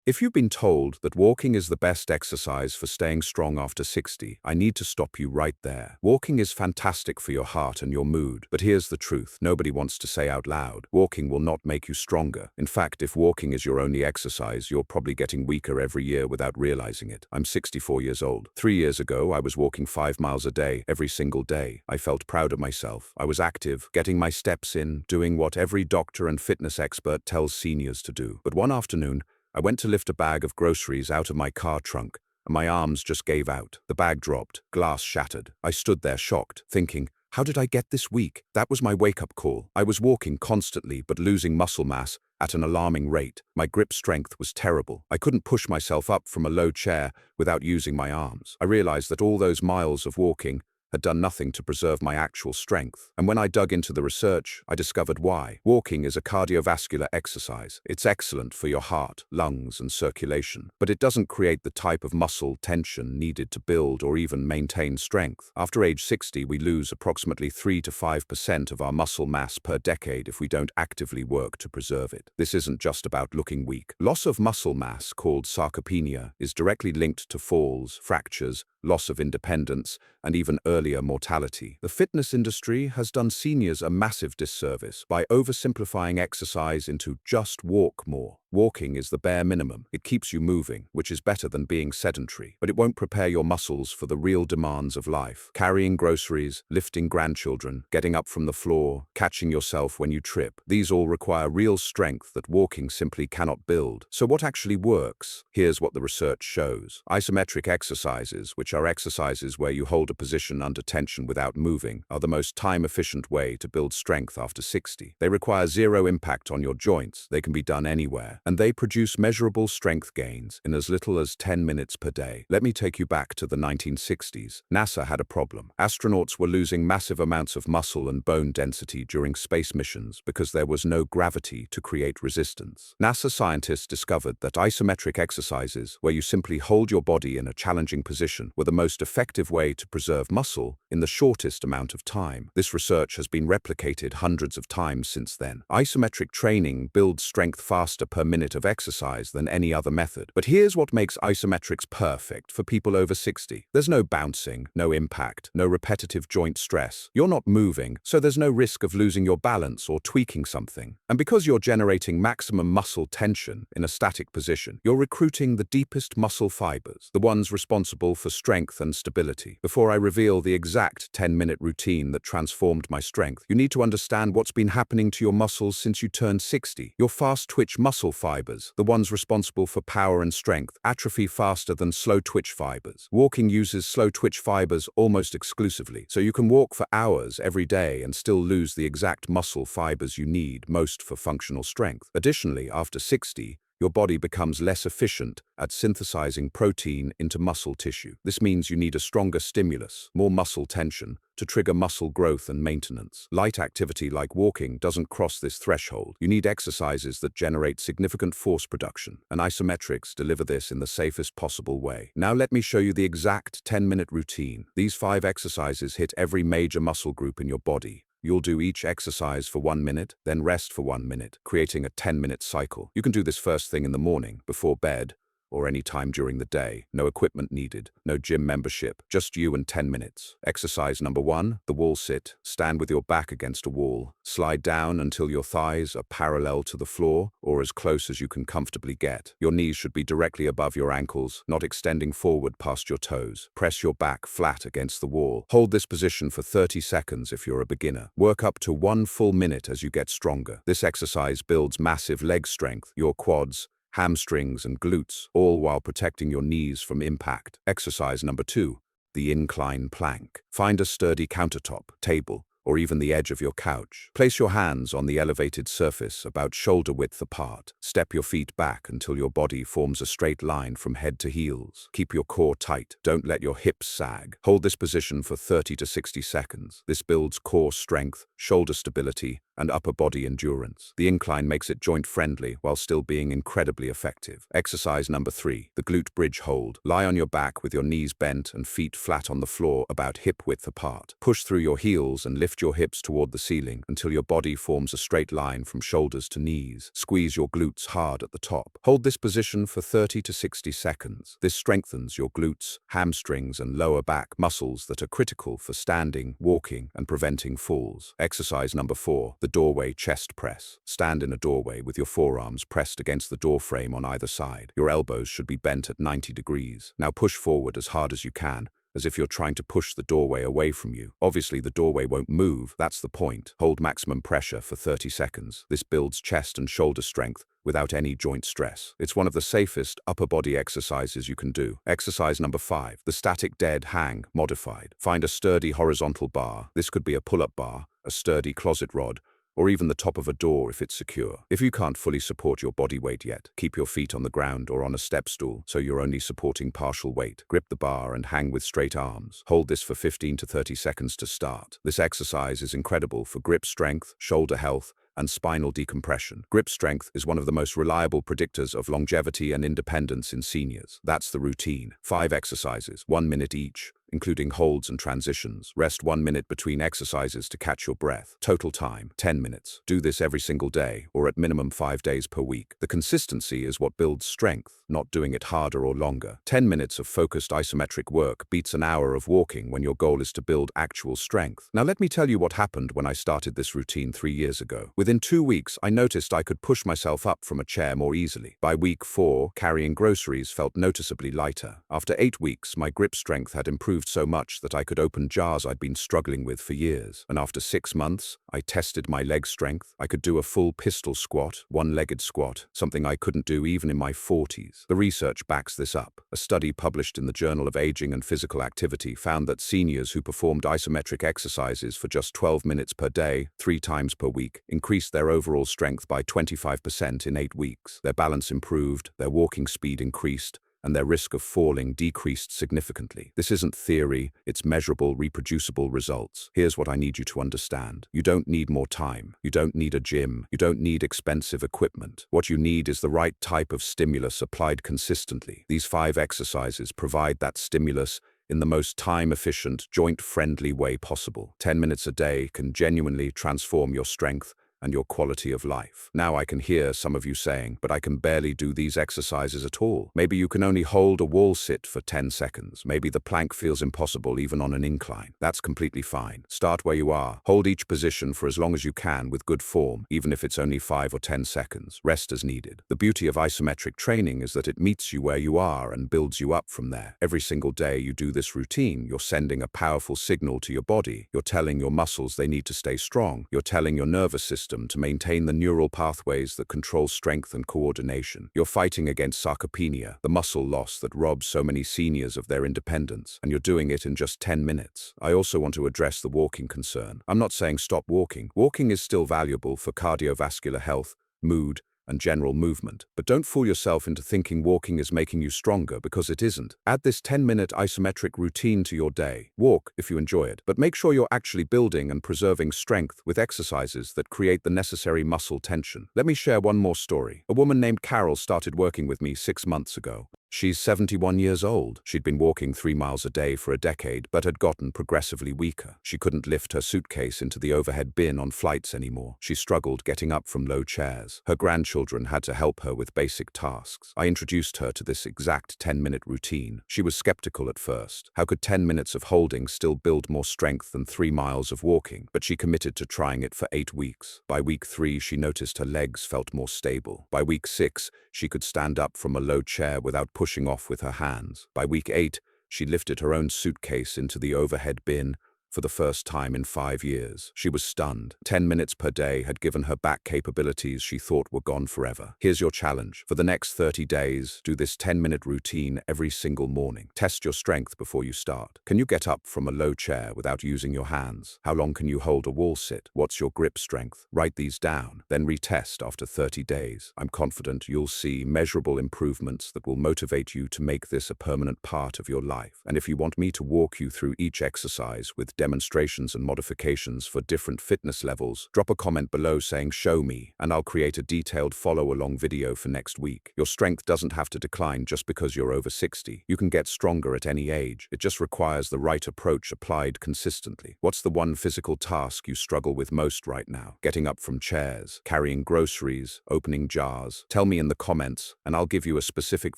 If you've been told that walking is the best exercise for staying strong after 60, I need to stop you right there. Walking is fantastic for your heart and your mood, but here's the truth nobody wants to say out loud. Walking will not make you stronger. In fact, if walking is your only exercise, you're probably getting weaker every year without realizing it. I'm 64 years old. 3 years ago, I was walking 5 miles a day, every single day. I felt proud of myself. I was active, getting my steps in, doing what every doctor and fitness expert tells seniors to do. But one afternoon, I went to lift a bag of groceries out of my car trunk, and my arms just gave out. The bag dropped, glass shattered. I stood there shocked, thinking, how did I get this weak? That was my wake-up call. I was walking constantly but losing muscle mass at an alarming rate. My grip strength was terrible. I couldn't push myself up from a low chair without using my arms. I realized that all those miles of walking had done nothing to preserve my actual strength. And when I dug into the research, I discovered why. Walking is a cardiovascular exercise. It's excellent for your heart, lungs, and circulation, but it doesn't create the type of muscle tension needed to build or even maintain strength. After age 60, we lose approximately 3 to 5% of our muscle mass per decade if we don't actively work to preserve it. This isn't just about looking weak. Loss of muscle mass, called sarcopenia, is directly linked to falls, fractures, loss of independence, and even earlier mortality. The fitness industry has done seniors a massive disservice by oversimplifying exercise into just walk more. Walking is the bare minimum. It keeps you moving, which is better than being sedentary, but it won't prepare your muscles for the real demands of life. Carrying groceries, lifting grandchildren, getting up from the floor, catching yourself when you trip. These all require real strength that walking simply cannot build. So what actually works? Here's what the research shows. Isometric exercises, which are exercises where you hold a position under tension without moving, are the most time-efficient way to build strength after 60. They require zero impact on your joints. They can be done anywhere, and they produce measurable strength gains in as little as 10 minutes per day. Let me take you back to the 1960s. NASA had a problem. Astronauts were losing massive amounts of muscle and bone density during space missions because there was no gravity to create resistance. NASA scientists discovered that isometric exercises, where you simply hold your body in a challenging position, were the most effective way to preserve muscle in the shortest amount of time. This research has been replicated hundreds of times since then. Isometric training builds strength faster per minute of exercise than any other method. But here's what makes isometrics perfect for people over 60. There's no bouncing, no impact, no repetitive joint stress. You're not moving, so there's no risk of losing your balance or tweaking something. And because you're generating maximum muscle tension in a static position, you're recruiting the deepest muscle fibers, the ones responsible for strength and stability. Before I reveal the exact 10-minute routine that transformed my strength, you need to understand what's been happening to your muscles since you turned 60. Your fast-twitch muscle fibers, the ones responsible for power and strength, atrophy faster than slow-twitch fibers. Walking uses slow-twitch fibers almost exclusively, so you can walk for hours every day and still lose the exact muscle fibers you need most for functional strength. Additionally, after 60, your body becomes less efficient at synthesizing protein into muscle tissue. This means you need a stronger stimulus, more muscle tension, to trigger muscle growth and maintenance. Light activity like walking doesn't cross this threshold. You need exercises that generate significant force production, and isometrics deliver this in the safest possible way. Now let me show you the exact 10-minute routine. These 5 exercises hit every major muscle group in your body. You'll do each exercise for 1 minute, then rest for 1 minute, creating a 10-minute cycle. You can do this first thing in the morning, before bed, or any time during the day. No equipment needed, no gym membership, just you and 10 minutes. Exercise number 1, the wall sit. Stand with your back against a wall. Slide down until your thighs are parallel to the floor, or as close as you can comfortably get. Your knees should be directly above your ankles, not extending forward past your toes. Press your back flat against the wall. Hold this position for 30 seconds if you're a beginner. Work up to 1 full minute as you get stronger. This exercise builds massive leg strength, your quads, hamstrings, and glutes, all while protecting your knees from impact. Exercise number 2, the incline plank. Find a sturdy countertop, table, or even the edge of your couch. Place your hands on the elevated surface about shoulder width apart. Step your feet back until your body forms a straight line from head to heels. Keep your core tight. Don't let your hips sag. Hold this position for 30 to 60 seconds. This builds core strength, shoulder stability, and upper body endurance. The incline makes it joint-friendly while still being incredibly effective. Exercise number 3, the glute bridge hold. Lie on your back with your knees bent and feet flat on the floor about hip-width apart. Push through your heels and lift your hips toward the ceiling until your body forms a straight line from shoulders to knees. Squeeze your glutes hard at the top. Hold this position for 30 to 60 seconds. This strengthens your glutes, hamstrings, and lower back muscles that are critical for standing, walking, and preventing falls. Exercise number 4, the doorway chest press. Stand in a doorway with your forearms pressed against the door frame on either side. Your elbows should be bent at 90 degrees. Now push forward as hard as you can, as if you're trying to push the doorway away from you. Obviously, the doorway won't move, that's the point. Hold maximum pressure for 30 seconds. This builds chest and shoulder strength without any joint stress. It's one of the safest upper body exercises you can do. Exercise number 5, the static dead hang modified. Find a sturdy horizontal bar. This could be a pull-up bar, a sturdy closet rod, or even the top of a door if it's secure. If you can't fully support your body weight yet, keep your feet on the ground or on a step stool so you're only supporting partial weight. Grip the bar and hang with straight arms. Hold this for 15 to 30 seconds to start. This exercise is incredible for grip strength, shoulder health, and spinal decompression. Grip strength is one of the most reliable predictors of longevity and independence in seniors. That's the routine. 5 exercises, 1 minute each, including holds and transitions. Rest 1 minute between exercises to catch your breath. Total time, 10 minutes. Do this every single day, or at minimum 5 days per week. The consistency is what builds strength, not doing it harder or longer. 10 minutes of focused isometric work beats an hour of walking when your goal is to build actual strength. Now let me tell you what happened when I started this routine 3 years ago. Within 2 weeks, I noticed I could push myself up from a chair more easily. By week 4, carrying groceries felt noticeably lighter. After 8 weeks, my grip strength had improved so much that I could open jars I'd been struggling with for years. And after 6 months, I tested my leg strength. I could do a full pistol squat, one-legged squat, something I couldn't do even in my 40s. The research backs this up. A study published in the Journal of Aging and Physical Activity found that seniors who performed isometric exercises for just 12 minutes per day, 3 times per week, increased their overall strength by 25% in 8 weeks. Their balance improved, their walking speed increased, and their risk of falling decreased significantly. This isn't theory, it's measurable, reproducible results. Here's what I need you to understand. You don't need more time. You don't need a gym. You don't need expensive equipment. What you need is the right type of stimulus applied consistently. These 5 exercises provide that stimulus in the most time-efficient, joint-friendly way possible. 10 minutes a day can genuinely transform your strength and your quality of life. Now I can hear some of you saying, but I can barely do these exercises at all. Maybe you can only hold a wall sit for 10 seconds. Maybe the plank feels impossible even on an incline. That's completely fine. Start where you are. Hold each position for as long as you can with good form, even if it's only 5 or 10 seconds. Rest as needed. The beauty of isometric training is that it meets you where you are and builds you up from there. Every single day you do this routine, you're sending a powerful signal to your body. You're telling your muscles they need to stay strong. You're telling your nervous system to maintain the neural pathways that control strength and coordination. You're fighting against sarcopenia, the muscle loss that robs so many seniors of their independence, and you're doing it in just 10 minutes. I also want to address the walking concern. I'm not saying stop walking. Walking is still valuable for cardiovascular health, mood, and general movement. But don't fool yourself into thinking walking is making you stronger, because it isn't. Add this 10-minute isometric routine to your day. Walk if you enjoy it, but make sure you're actually building and preserving strength with exercises that create the necessary muscle tension. Let me share one more story. A woman named Carol started working with me 6 months ago. She's 71 years old. She'd been walking 3 miles a day for a decade, but had gotten progressively weaker. She couldn't lift her suitcase into the overhead bin on flights anymore. She struggled getting up from low chairs. Her grandchildren had to help her with basic tasks. I introduced her to this exact 10-minute routine. She was skeptical at first. How could 10 minutes of holding still build more strength than 3 miles of walking? But she committed to trying it for 8 weeks. By week 3, she noticed her legs felt more stable. By week 6, she could stand up from a low chair without pushing off with her hands. By week 8, she lifted her own suitcase into the overhead bin for the first time in 5 years. She was stunned. 10 minutes per day had given her back capabilities she thought were gone forever. Here's your challenge. For the next 30 days, do this 10-minute routine every single morning. Test your strength before you start. Can you get up from a low chair without using your hands? How long can you hold a wall sit? What's your grip strength? Write these down, then retest after 30 days. I'm confident you'll see measurable improvements that will motivate you to make this a permanent part of your life. And if you want me to walk you through each exercise with demonstrations and modifications for different fitness levels, drop a comment below saying "show me," and I'll create a detailed follow-along video for next week. Your strength doesn't have to decline just because you're over 60. You can get stronger at any age. It just requires the right approach applied consistently. What's the one physical task you struggle with most right now? Getting up from chairs, carrying groceries, opening jars? Tell me in the comments, and I'll give you a specific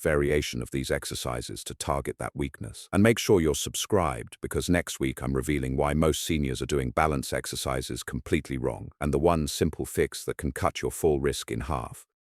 variation of these exercises to target that weakness. And make sure you're subscribed, because next week I'm revealing why most seniors are doing balance exercises completely wrong, and the one simple fix that can cut your fall risk in half.